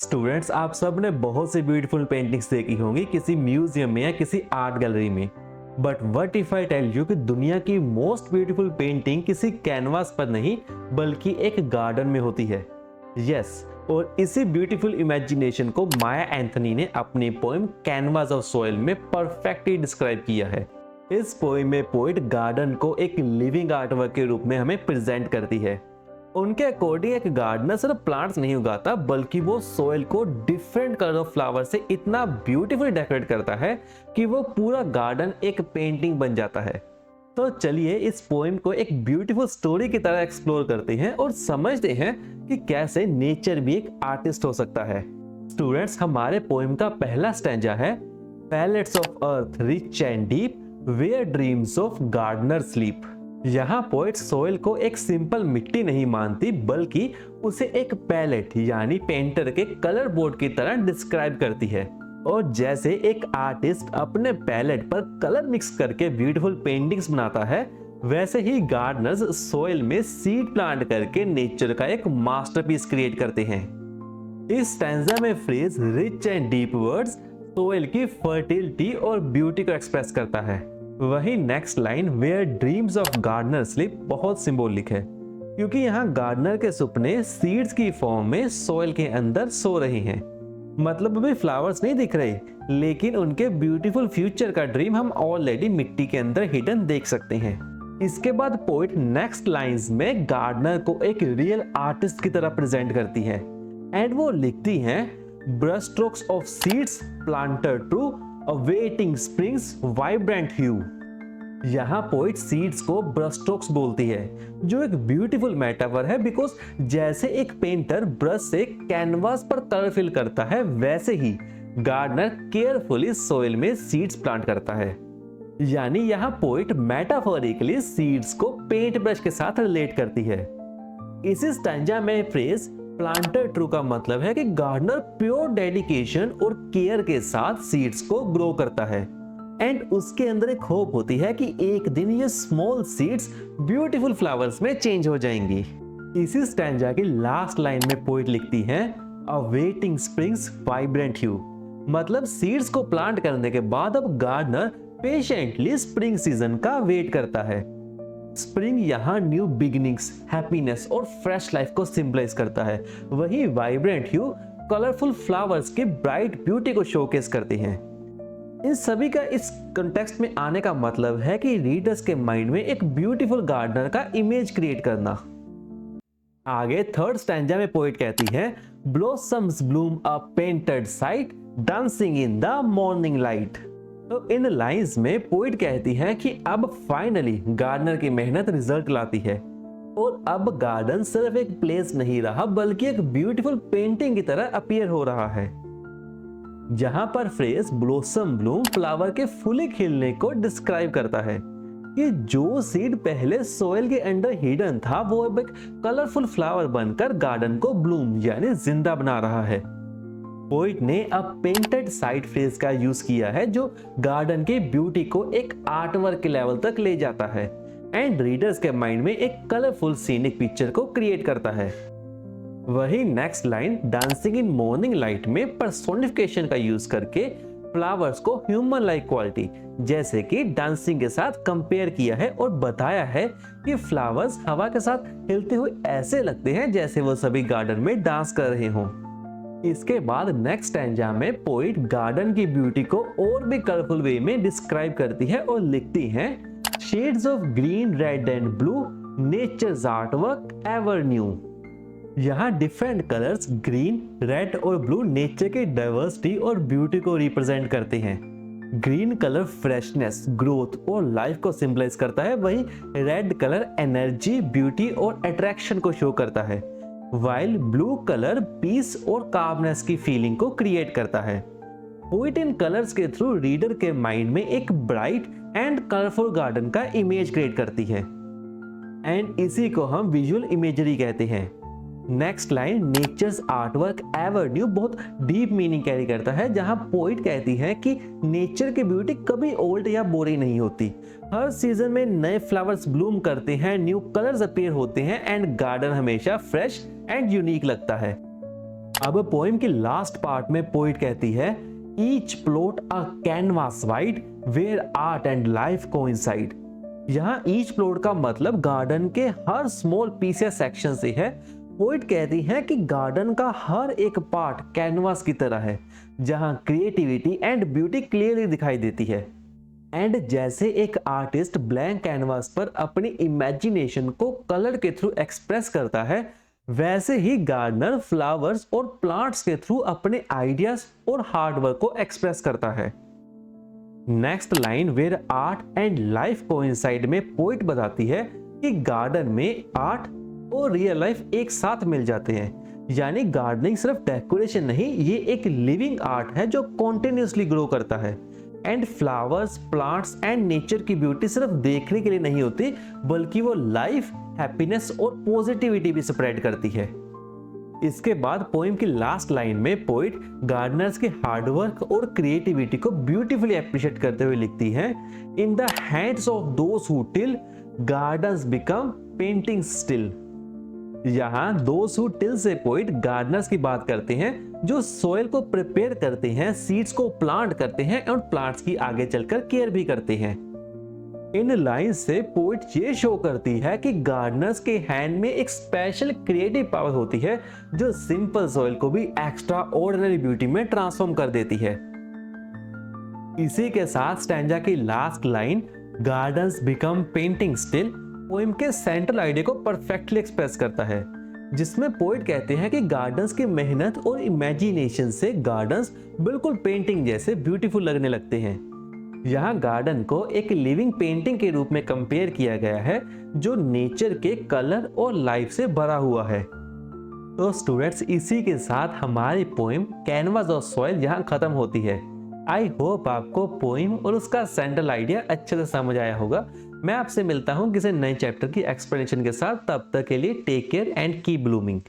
Students, आप सब ने बहुत सी ब्यूटीफुल पेंटिंग्स देखी होंगी किसी म्यूजियम में या किसी आर्ट गैलरी में। But what if I tell you कि दुनिया की मोस्ट ब्यूटीफुल पेंटिंग किसी कैनवास पर नहीं बल्कि एक गार्डन में होती है। यस, और इसी ब्यूटीफुल इमेजिनेशन को माया एंथनी ने अपनी पोएम कैनवास ऑफ सॉइल में परफेक्टली डिस्क्राइब किया है। इस पोएम में पोइट गार्डन को एक लिविंग आर्टवर्क के रूप में हमें प्रेजेंट करती है। उनके अकॉर्डिंग एक गार्डनर सिर्फ प्लांट्स नहीं उगाता बल्कि वो सोइल को डिफरेंट कलर ऑफ फ्लावर से इतना ब्यूटीफुली डेकोरेट करता है कि वो पूरा गार्डन एक पेंटिंग बन जाता है। तो चलिए इस पोएम को एक ब्यूटीफुल स्टोरी की तरह एक्सप्लोर करते हैं और समझते हैं कि कैसे नेचर भी एक आर्टिस्ट हो सकता है। स्टूडेंट्स, हमारे पोएम का पहला स्टैंजा है, palettes of earth rich and deep where dreams of gardener sleep. यहाँ पोइट सोइल को एक सिंपल मिट्टी नहीं मानती बल्कि उसे एक पैलेट यानी पेंटर के कलर बोर्ड की तरह डिस्क्राइब करती है। और जैसे एक आर्टिस्ट अपने पैलेट पर कलर मिक्स करके ब्यूटीफुल पेंटिंग्स बनाता है, वैसे ही गार्डनर्स सोइल में सीड प्लांट करके नेचर का एक मास्टरपीस क्रिएट करते हैं। इस स्टैंजा में phrase rich and deep words soil की फर्टिलिटी और ब्यूटी को एक्सप्रेस करता है। वही next line where dreams of gardener sleep बहुत सिंबॉलिक है, क्योंकि यहाँ गार्डनर के सपने सीड्स की फॉर्म में सॉइल के अंदर सो रहे हैं। मतलब अभी फ्लावर्स नहीं दिख रहे, लेकिन उनके ब्यूटीफुल फ्यूचर का ड्रीम हम ऑलरेडी मिट्टी के अंदर हिडन देख सकते हैं। इसके बाद पोइट नेक्स्ट लाइंस में गार्डनर को एक रियल आर्टिस्ट की तरह प्रेजेंट करती है एंड वो लिखती हैं, brush strokes of seeds planted true awaiting springs vibrant hue. यहाँ पोइट सीड्स को ब्रश स्ट्रोक्स बोलती है, जो एक ब्यूटीफुल मेटाफर है बिकॉज जैसे एक पेंटर ब्रश से कैनवास पर कलर फिल करता है, वैसे ही गार्डनर केयरफुली सॉइल में सीड्स प्लांट करता है। यानी यहाँ पोइट मेटाफोरिकली सीड्स को पेंट ब्रश के साथ रिलेट करती है। इसी स्टैंजा में फ्रेज प्लांटर ट्रू का मतलब है कि गार्डनर प्योर डेडिकेशन और केयर के साथ सीड्स को ग्रो करता है एंड उसके अंदर एक होप होती है कि एक दिन ये स्मॉल सीड्स ब्यूटीफुल फ्लावर्स में चेंज हो जाएंगी। इसी स्टैंजा की लास्ट लाइन में पोइट लिखती है, अवेटिंग स्प्रिंग्स वाइब्रेंट ह्यू। मतलब सीड्स को प्लांट करने के बाद अब गार्डनर पेशेंटली स्प्रिंग सीजन का वेट करता है। स्प्रिंग यहाँ न्यू बिगिनिंग्स, हैप्पीनेस और फ्रेश लाइफ को सिंबलाइज करता है। वही वाइब्रेंट ह्यू कलरफुल फ्लावर्स की ब्राइट ब्यूटी को शोकेस करते हैं। इन सभी का इस कॉन्टेक्स्ट में आने का मतलब है कि रीडर्स के माइंड में एक ब्यूटीफुल गार्डनर का इमेज क्रिएट करना। आगे थर्ड स्टैंजा में पोइट कहती है, blossoms Bloom a painted site dancing in the morning light. तो इन लाइंस में पोइट कहती है कि अब फाइनली गार्डनर की मेहनत रिजल्ट लाती है और अब गार्डन सिर्फ एक प्लेस नहीं रहा बल्कि एक ब्यूटीफुल पेंटिंग की तरह अपीयर हो रहा है। जहां पर फ्रेज ब्लॉसम ब्लूम फ्लावर के फुली खिलने को डिस्क्राइब करता है कि जो सीड पहले सॉइल के अंदर हिडन था वो अब एक कलरफुल फ्लावर बनकर गार्डन को ब्लूम यानी जिंदा बना रहा है। पोइट ने अब पेंटेड साइड फ्रेज का यूज किया है जो गार्डन की ब्यूटी को एक आर्टवर्क के लेवल तक ले जाता है एंड रीडर्स के माइंड में एक कलरफुल सीनिक पिक्चर को क्रिएट करता है। वही next line dancing in morning light में पर्सोनिफिकेशन का यूज करके फ्लावर्स को ह्यूमन लाइक क्वालिटी जैसे कि डांसिंग के साथ कंपेयर किया है और बताया है कि फ्लावर्स हवा के साथ हिलते हुए ऐसे लगते हैं जैसे वो सभी गार्डन में डांस कर रहे हों। इसके बाद नेक्स्ट स्टैंजा में पोइट गार्डन की ब्यूटी को और भी कलरफुल वे में डिस्क्राइब करती है और लिखती है, shades of green red and blue nature's artwork ever new. यहाँ डिफरेंट कलर्स ग्रीन, रेड और ब्लू नेचर की डाइवर्सिटी और ब्यूटी को रिप्रेजेंट करते हैं। ग्रीन कलर फ्रेशनेस, ग्रोथ और लाइफ को सिंबलाइज करता है, वहीं रेड कलर एनर्जी, ब्यूटी और अट्रैक्शन को शो करता है, वाइल ब्लू कलर पीस और कामनेस की फीलिंग को क्रिएट करता है। पोइट इन कलर्स के थ्रू रीडर के माइंड में एक ब्राइट एंड कलरफुल गार्डन का इमेज क्रिएट करती है एंड इसी को हम विजुअल इमेजरी कहते हैं। Next line nature's artwork ever new बहुत डीप मीनिंग कैरी करता है, जहां पोइट कहती है कि नेचर की ब्यूटी कभी ओल्ड या बोरिंग नहीं होती। हर सीजन में नए फ्लावर्स ब्लूम करते हैं, न्यू कलर्स अपीयर होते हैं एंड गार्डन हमेशा फ्रेश एंड यूनिक लगता है। अब पोएम की लास्ट पार्ट में पोइट कहती है, each plot a canvas wide where art and life coincide. यहाँ ईच प्लॉट का मतलब गार्डन के हर स्मॉल पीस या सेक्शन से है। पोइट कहती है कि गार्डन का हर एक पार्ट कैनवास की तरह है, जहां क्रिएटिविटी एंड ब्यूटी क्लियरली दिखाई देती है। एंड जैसे एक आर्टिस्ट ब्लैंक कैनवास पर अपनी इमेजिनेशन को कलर के थ्रू एक्सप्रेस करता है, वैसे ही गार्डनर फ्लावर्स और प्लांट्स के थ्रू अपने आइडियाज और हार्डवर्क को एक्सप्रेस करता है। Next line where art and life coincide में पोइट बताती है कि गार्डन में आर्ट और रियल लाइफ एक साथ मिल जाते हैं। यानी गार्डनिंग सिर्फ डेकोरेशन नहीं, ये एक लिविंग आर्ट है जो कॉन्टिन्यूसली ग्रो करता है। And flowers, plants and nature की ब्यूटी सिर्फ देखने के लिए नहीं होती, बल्कि वो लाइफ, हैप्पीनेस और पॉजिटिविटी भी स्प्रेड करती है। इसके बाद पोएम की लास्ट लाइन में पोइट गार्डनर्स के हार्डवर्क और क्रिएटिविटी को ब्यूटीफुली अप्रिशिएट करते हुए लिखती है, in the hands of those who till gardens become painting still. यहाँ दोज हु टिल से पोइट गार्डनर्स की बात करते हैं जो सॉइल को प्रिपेयर करते हैं, सीड्स को प्लांट करते हैं और प्लांट्स की आगे चलकर केयर भी करते हैं। इन लाइन से पोइट ये शो करती है कि गार्डनर्स के हैंड में एक स्पेशल क्रिएटिव पावर होती है जो सिंपल सॉइल को भी एक्स्ट्रा ऑर्डिनरी ब्यूटी में ट्रांसफॉर्म कर देती है। इसी के साथ स्टैंजा की last line gardens become painting still poem के सेंट्रल आइडिया को परफेक्टली एक्सप्रेस करता है, जिसमें पोइट कहते हैं कि गार्डन्स की मेहनत और इमेजिनेशन से गार्डन्स बिल्कुल पेंटिंग जैसे ब्यूटीफुल लगने लगते हैं। यहाँ गार्डन को एक लिविंग पेंटिंग के रूप में कंपेयर किया गया है जो नेचर के कलर और लाइफ से भरा हुआ है। तो स्टूडेंट्स, इसी के साथ हमारी पोएम कैनवास ऑफ सॉइल यहाँ खत्म होती है। आई होप आपको पोएम और उसका सेंट्रल आइडिया अच्छे से समझ आया होगा। मैं आपसे मिलता हूँ किसी नए चैप्टर की एक्सप्लेनेशन के साथ। तब तक के लिए take care and keep blooming.